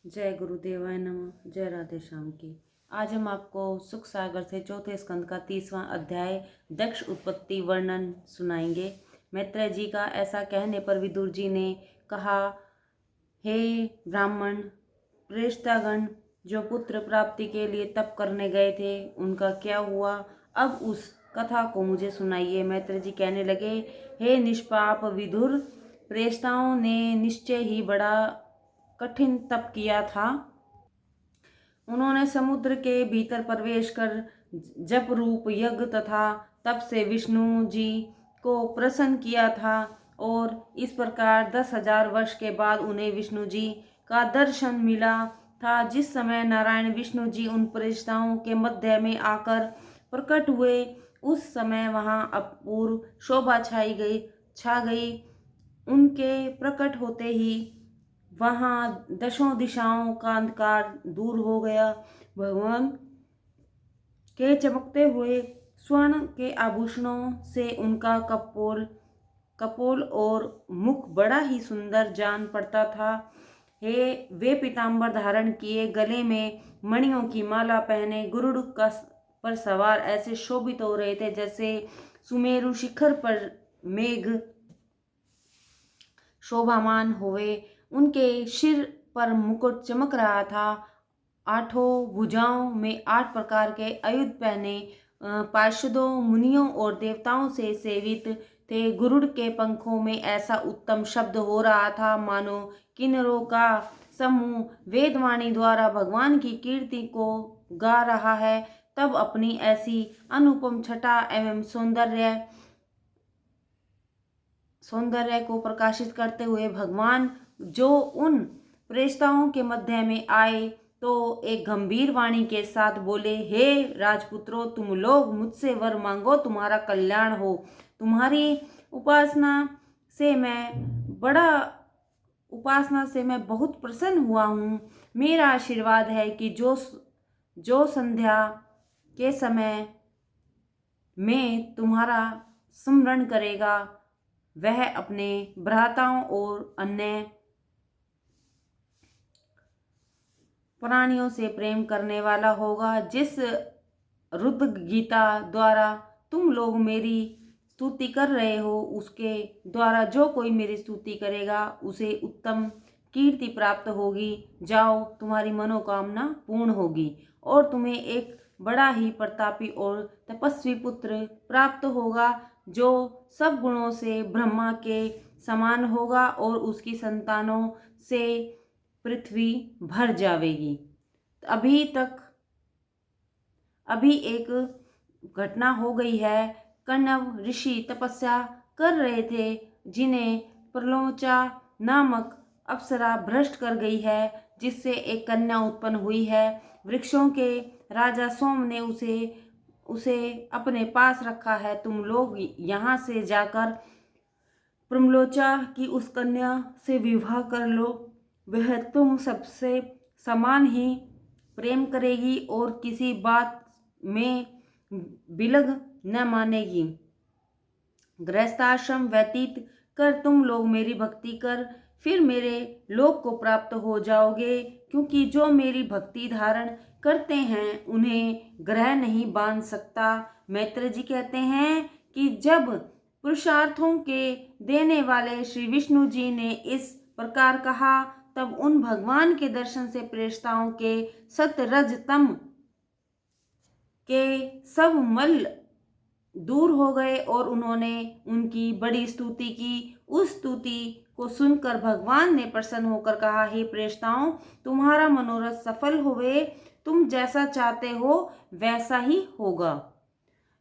जय गुरुदेवाय नमः। जय राधे श्याम की। आज हम आपको सुख सागर से चौथे स्कंद का 30वां अध्याय दक्ष उत्पत्ति वर्णन सुनाएंगे। मैत्रेय जी का ऐसा कहने पर विदुर जी ने कहा, हे ब्राह्मण, प्रेष्ठागण जो पुत्र प्राप्ति के लिए तप करने गए थे उनका क्या हुआ, अब उस कथा को मुझे सुनाइए। मैत्रेय जी कहने लगे, हे निष्पाप विदुर, प्रेष्ठाओं ने निश्चय ही बड़ा कठिन तप किया था। उन्होंने समुद्र के भीतर प्रवेश कर जप रूप यज्ञ तथा तप से विष्णु जी को प्रसन्न किया था और इस प्रकार 10,000 वर्ष के बाद उन्हें विष्णु जी का दर्शन मिला था। जिस समय नारायण विष्णु जी उन प्रेष्ठाओं के मध्य में आकर प्रकट हुए, उस समय वहां अपूर्व शोभा छा गई। उनके प्रकट होते ही वहां दशों दिशाओं का अंधकार दूर हो गया। भगवान के चमकते हुए स्वर्ण के आभूषणों से उनका कपोल और मुख बड़ा ही सुंदर जान पड़ता था। वे पीतांबर धारण किए, गले में मणियों की माला पहने गुरुड़ का पर सवार ऐसे शोभित हो रहे थे जैसे सुमेरु शिखर पर मेघ शोभामान हुए। उनके सिर पर मुकुट चमक रहा था। आठों भुजाओं में 8 प्रकार के आयुध पहने पार्षदों, मुनियों और देवताओं से सेवित थे। गुरुड़ के पंखों में ऐसा उत्तम शब्द हो रहा था मानो किन्नरों का समूह वेदवाणी द्वारा भगवान की कीर्ति को गा रहा है। तब अपनी ऐसी अनुपम छटा एवं सौंदर्य को प्रकाशित करते हुए भगवान जो उन प्रेष्ठाओं के मध्य में आए तो एक गंभीर वाणी के साथ बोले, हे राजपुत्रों, तुम लोग मुझसे वर मांगो, तुम्हारा कल्याण हो। तुम्हारी उपासना से मैं बहुत प्रसन्न हुआ हूँ। मेरा आशीर्वाद है कि जो संध्या के समय में तुम्हारा स्मरण करेगा वह अपने भ्राताओं और अन्य प्राणियों से प्रेम करने वाला होगा। जिस रुद्र गीता द्वारा तुम लोग मेरी स्तुति कर रहे हो, उसके द्वारा जो कोई मेरी स्तुति करेगा उसे उत्तम कीर्ति प्राप्त होगी। जाओ, तुम्हारी मनोकामना पूर्ण होगी और तुम्हें एक बड़ा ही प्रतापी और तपस्वी पुत्र प्राप्त होगा जो सब गुणों से ब्रह्मा के समान होगा और उसकी संतानों से पृथ्वी भर जाएगी। अभी एक घटना हो गई है। कण्व ऋषि तपस्या कर रहे थे जिन्हें प्रलोचा नामक अप्सरा भ्रष्ट कर गई है, जिससे एक कन्या उत्पन्न हुई है। वृक्षों के राजा सोम ने उसे अपने पास रखा है। तुम लोग यहाँ से जाकर प्रमलोचा की उस कन्या से विवाह कर लो। वह तुम सबसे समान ही प्रेम करेगी और किसी बात में विलग न मानेगी। गृहस्थाश्रम व्यतीत कर तुम लोग मेरी भक्ति कर, फिर मेरे लोक को प्राप्त हो जाओगे, क्योंकि जो मेरी भक्ति धारण करते हैं उन्हें ग्रह नहीं बांध सकता। मैत्रेय जी कहते हैं कि जब पुरुषार्थों के देने वाले श्री विष्णु जी ने इस प्रकार कहा, तब उन भगवान के दर्शन से प्रेष्ठाओं के सत्व रज तम के सब मल दूर हो गए और उन्होंने उनकी बड़ी स्तुति की। उस स्तुति को सुनकर भगवान ने प्रसन्न होकर कहा, हे प्रेष्ठाओं, तुम्हारा मनोरथ सफल हुए, तुम जैसा चाहते हो वैसा ही होगा।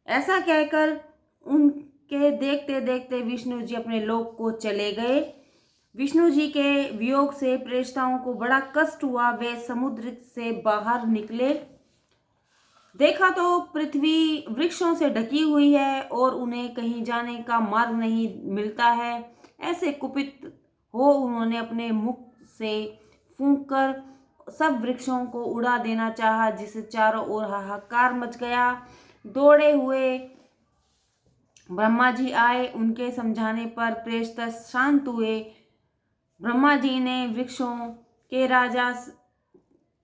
ऐसा कहकर उनके देखते देखते विष्णु जी अपने लोक को चले गए। विष्णु जी के वियोग से प्रेष्ठाओं को बड़ा कष्ट हुआ। वे समुद्र से बाहर निकले, देखा तो पृथ्वी वृक्षों से ढकी हुई है और उन्हें कहीं जाने का मार्ग नहीं मिलता है। ऐसे कुपित हो उन्होंने अपने मुख से फूंककर सब वृक्षों को उड़ा देना चाहा, जिससे चारों ओर हाहाकार मच गया। दौड़े हुए ब्रह्मा जी आए, उनके समझाने पर प्रेष्ठ शांत हुए। ब्रह्मा जी ने वृक्षों के राजा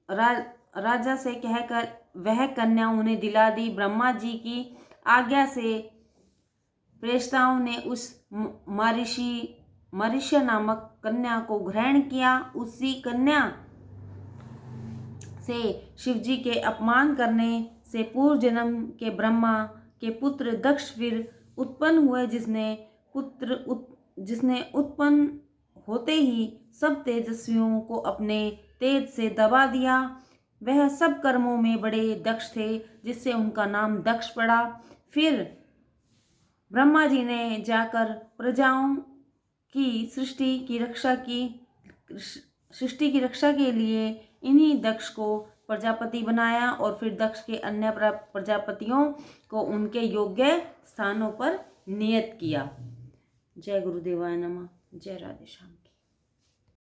राजा से कहकर वह कन्या उन्हें दिला दी। ब्रह्मा जी की आज्ञा से प्रेष्ठाओं ने उस मरीषा नामक कन्या को ग्रहण किया। उसी कन्या से शिवजी के अपमान करने से पूर्व जन्म के ब्रह्मा के पुत्र दक्ष फिर उत्पन्न हुए, जिसने उत्पन्न होते ही सब तेजस्वियों को अपने तेज से दबा दिया। वह सब कर्मों में बड़े दक्ष थे, जिससे उनका नाम दक्ष पड़ा। फिर ब्रह्मा जी ने जाकर प्रजाओं की सृष्टि की रक्षा के लिए इन्हीं दक्ष को प्रजापति बनाया और फिर दक्ष के अन्य प्रजापतियों को उनके योग्य स्थानों पर नियत किया। जय गुरुदेवाय नमः। जय राधे श्याम।